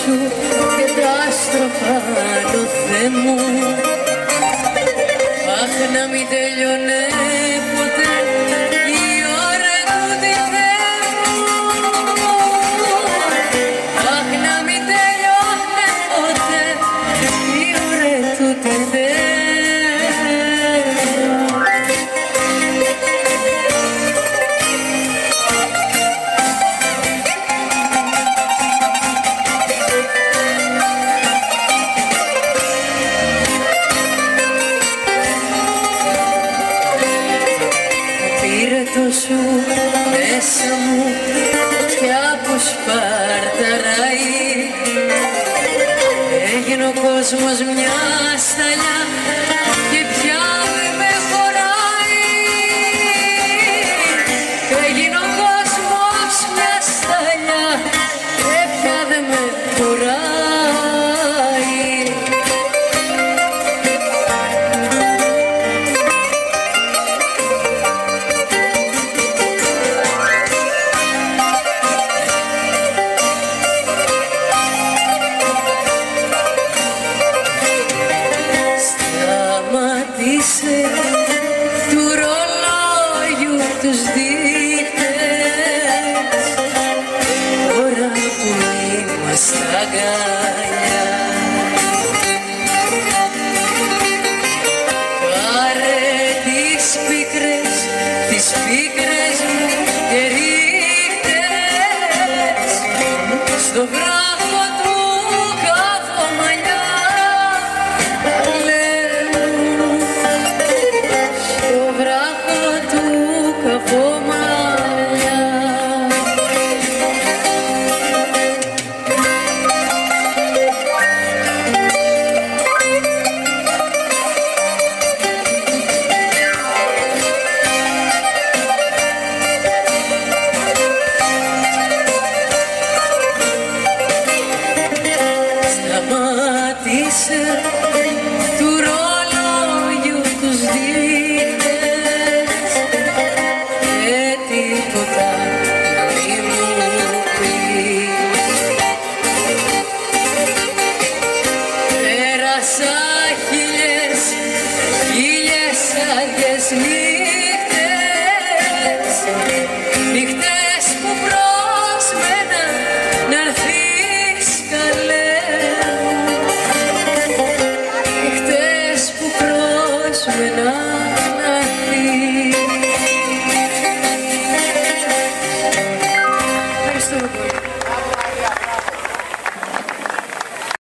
σου και τα άστροφα το Θεέ μου. Αχ, να μην τελειώνε ποτέ η ώρα τούτη, Θεέ μου. Αχ, να μην τελειώνε ποτέ η ώρα τούτη, Θεέ μου. Σου μέσα μου πια που σπαρταράει, έγινε ο κόσμος μια σταλιά και πια δεν με χωράει. Έγινε ο κόσμος μια σταλιά και πια δεν με χωράει. Του ρολόγιου τους δείχτες, τώρα που είμαστε αγκαλιά. Πάρε τις πίκρες μου και ρίχτες στο βράχο του καβομαλιά. Σταμάτησε του ρολόγιου τους δείχτες και τίποτα να μην μου πεις. Πέρασα χίλιες άδειες νύχτες, νύχτες που πρόσμενα να'ρθείς καλέ μου, νύχτες που πρόσμενα